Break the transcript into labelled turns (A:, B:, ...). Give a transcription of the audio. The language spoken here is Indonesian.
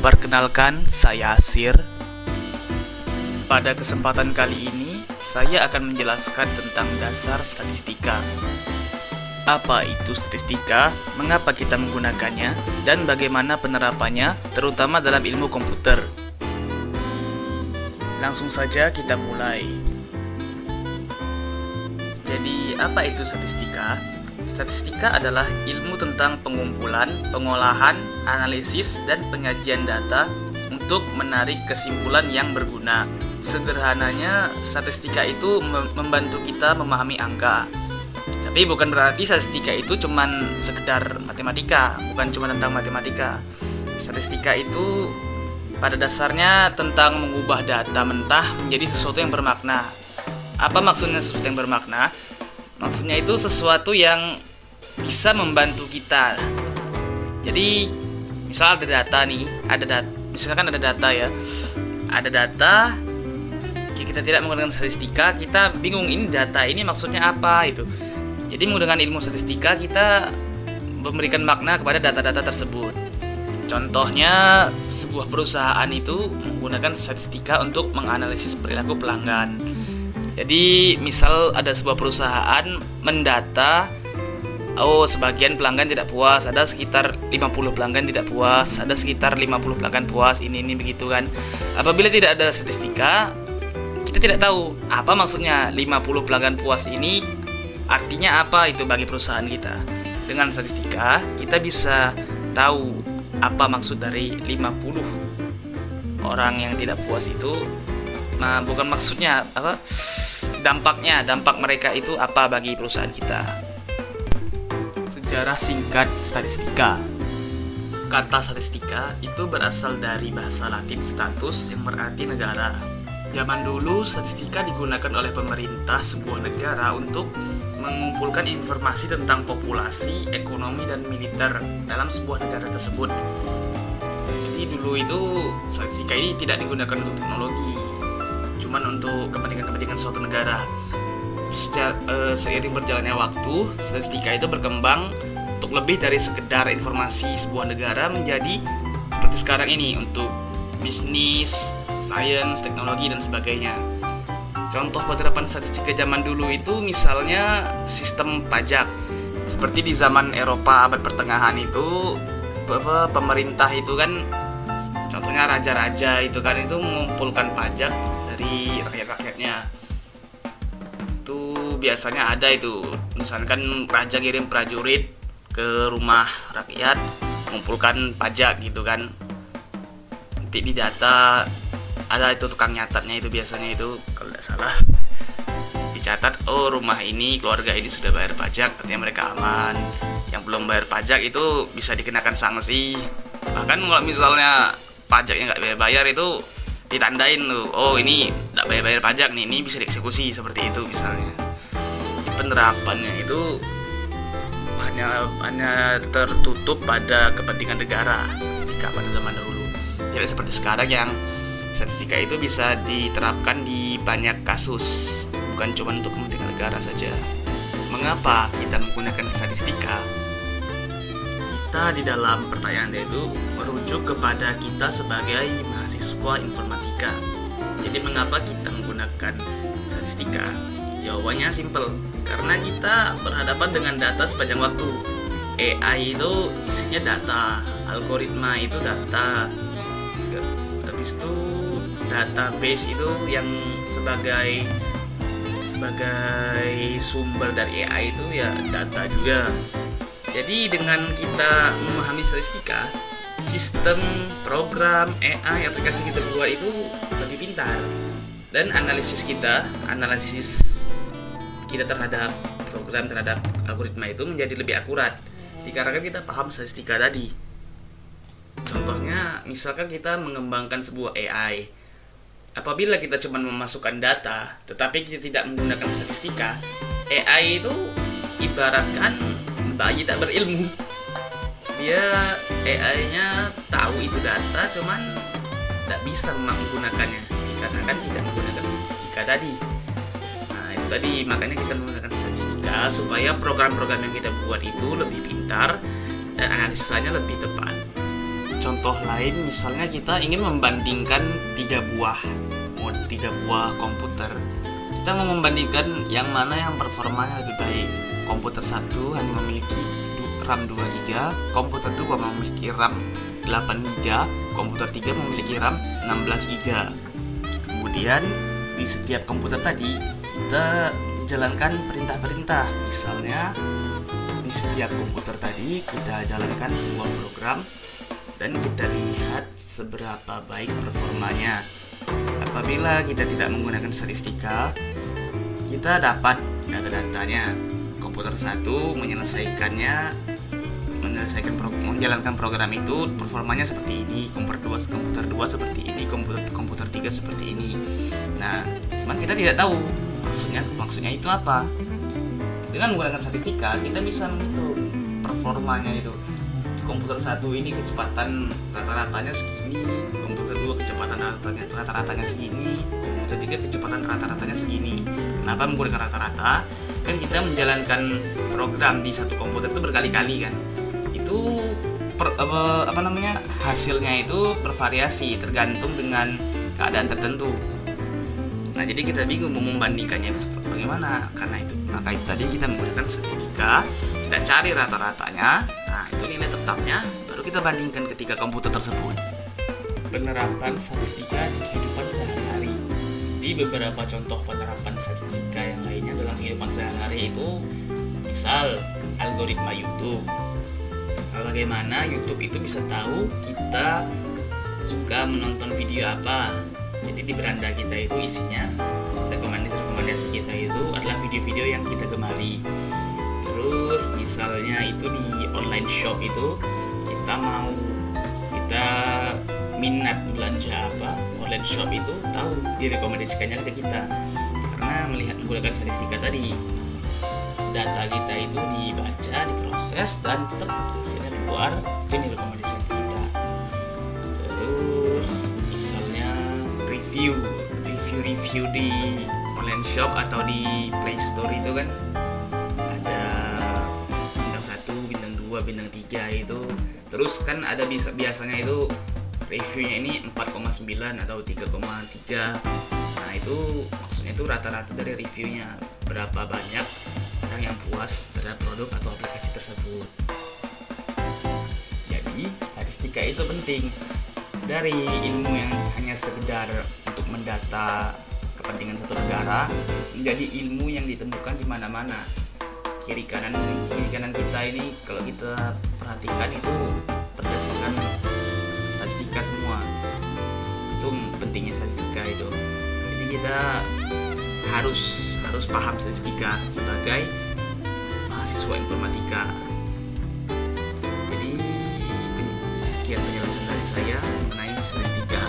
A: Perkenalkan, saya Sir. Pada kesempatan kali ini, saya akan menjelaskan tentang dasar statistika. Apa itu statistika, mengapa kita menggunakannya, dan bagaimana penerapannya, terutama dalam ilmu komputer. Langsung saja kita mulai. Jadi, apa itu statistika? Statistika adalah ilmu tentang pengumpulan, pengolahan, analisis, dan penyajian data untuk menarik kesimpulan yang berguna. Sederhananya, statistika itu membantu kita memahami angka. Tapi bukan berarti statistika itu cuman sekedar matematika, bukan cuma tentang matematika. Statistika itu pada dasarnya tentang mengubah data mentah menjadi sesuatu yang bermakna. Apa maksudnya sesuatu yang bermakna? Maksudnya itu sesuatu yang bisa membantu kita. Jadi, misal ada data nih, misalkan ada data ya. Ada data, kita tidak menggunakan statistika, kita bingung ini data ini maksudnya apa itu. Jadi menggunakan ilmu statistika kita memberikan makna kepada data-data tersebut. Contohnya, sebuah perusahaan itu menggunakan statistika untuk menganalisis perilaku pelanggan. Jadi misal ada sebuah perusahaan mendata, sebagian pelanggan tidak puas, ada sekitar 50 pelanggan tidak puas, ada sekitar 50 pelanggan puas, ini begitu kan. Apabila tidak ada statistika, kita tidak tahu apa maksudnya 50 pelanggan puas ini artinya apa itu bagi perusahaan kita. Dengan statistika, kita bisa tahu apa maksud dari 50 orang yang tidak puas itu. Nah, bukan maksudnya apa, dampak mereka itu apa bagi perusahaan kita. Sejarah singkat statistika. Kata statistika itu berasal dari bahasa Latin status yang berarti negara. Zaman dulu, statistika digunakan oleh pemerintah sebuah negara untuk mengumpulkan informasi tentang populasi, ekonomi, dan militer dalam sebuah negara tersebut. Jadi dulu itu statistika ini tidak digunakan untuk teknologi, cuman untuk kepentingan suatu negara. Seiring berjalannya waktu, statistika itu berkembang untuk lebih dari sekedar informasi sebuah negara menjadi seperti sekarang ini untuk bisnis, sains, teknologi, dan sebagainya. Contoh penerapan statistika zaman dulu itu misalnya sistem pajak. Seperti di zaman Eropa abad pertengahan itu, pemerintah itu kan, contohnya raja-raja itu kan, itu mengumpulkan pajak dari rakyat-rakyatnya. Itu biasanya ada itu, misalkan raja kirim prajurit ke rumah rakyat mengumpulkan pajak gitu kan. Nanti di data ada itu tukang nyatatnya, itu biasanya itu kalau tidak salah dicatat, rumah ini, keluarga ini sudah bayar pajak, artinya mereka aman. Yang belum bayar pajak itu bisa dikenakan sanksi. Bahkan kalau misalnya pajaknya nggak bayar itu ditandain tuh, ini nggak bayar pajak nih, ini bisa dieksekusi, seperti itu misalnya. Penerapannya itu hanya tertutup pada kepentingan negara, statistika pada zaman dahulu. Tidak seperti sekarang yang statistika itu bisa diterapkan di banyak kasus, bukan cuma untuk kepentingan negara saja. Mengapa kita menggunakan statistika? Kita di dalam pertanyaan itu merujuk kepada kita sebagai mahasiswa informatika. Jadi mengapa kita menggunakan statistika? Jawabannya simple, karena kita berhadapan dengan data sepanjang waktu. AI itu isinya data, algoritma itu data. Habis itu database itu yang sebagai sumber dari AI itu ya data juga. Jadi dengan kita memahami statistika, sistem, program, AI, aplikasi kita buat itu lebih pintar. Dan analisis kita terhadap program, terhadap algoritma itu menjadi lebih akurat dikarenakan kita paham statistika tadi. Contohnya, misalkan kita mengembangkan sebuah AI. Apabila kita cuma memasukkan data, tetapi kita tidak menggunakan statistika, AI itu ibaratkan bayi tak berilmu. AI-nya tahu itu data, cuman tidak bisa menggunakannya dikarenakan tidak menggunakan statistika tadi. Nah, itu tadi, makanya kita menggunakan statistika supaya program-program yang kita buat itu lebih pintar dan analisanya lebih tepat. contoh lain, misalnya kita ingin membandingkan tiga buah komputer. Kita mau membandingkan yang mana yang performanya lebih baik. Komputer 1 hanya memiliki RAM 2 GB, komputer 2 memiliki RAM 8 GB, komputer 3 memiliki RAM 16 GB. Kemudian di setiap komputer tadi kita jalankan perintah-perintah. Misalnya di setiap komputer tadi kita jalankan sebuah program dan kita lihat seberapa baik performanya. Apabila kita tidak menggunakan statistika, kita dapat data-datanya. Komputer 1 menjalankan program itu performanya seperti ini, komputer 2 seperti ini, komputer 3 seperti ini. Nah, cuman kita tidak tahu maksudnya itu apa. Dengan menggunakan statistika kita bisa menghitung performanya itu. Komputer 1 ini kecepatan rata-ratanya segini, komputer 2 kecepatan rata-ratanya segini, komputer 3 kecepatan rata-ratanya segini. Kenapa menggunakan rata-rata? Kan kita menjalankan program di satu komputer itu berkali-kali kan. Itu hasilnya itu bervariasi tergantung dengan keadaan tertentu. Nah, jadi kita bingung mau membandingkannya itu bagaimana. Maka itu tadi kita menggunakan statistika, kita cari rata-ratanya. Nah, itu nilai tetapnya, baru kita bandingkan ketiga komputer tersebut. Penerapan statistika di kehidupan sehari-hari. Di beberapa contoh penerapan statistika yang lainnya dalam kehidupan sehari-hari itu, misal algoritma YouTube. Bagaimana YouTube itu bisa tahu kita suka menonton video apa. Jadi di beranda kita itu isinya rekomendasi kita itu adalah video-video yang kita gemari. Terus misalnya itu di online shop itu kita minat belanja apa, online shop itu tahu direkomendasikannya ke kita. Karena menggunakan statistika tadi, data kita itu dibaca, diproses, dan hasilnya keluar, itu direkomendasikan ke kita. Terus misalnya review di online shop atau di Play Store itu kan ada bintang 1, bintang 2, bintang 3 itu. Terus kan ada biasanya itu reviewnya ini 4,9 atau 3,3. Nah, itu maksudnya itu rata-rata dari reviewnya, berapa banyak orang yang puas terhadap produk atau aplikasi tersebut. Jadi statistika itu penting. Dari ilmu yang hanya sekedar untuk mendata kepentingan satu negara menjadi ilmu yang ditemukan di mana-mana. Kiri kanan kita ini kalau kita perhatikan itu berdasarkan statistika semua. Itu pentingnya statistika itu. Jadi kita harus paham statistika sebagai mahasiswa informatika. Jadi sekian penjelasan dari saya mengenai statistika.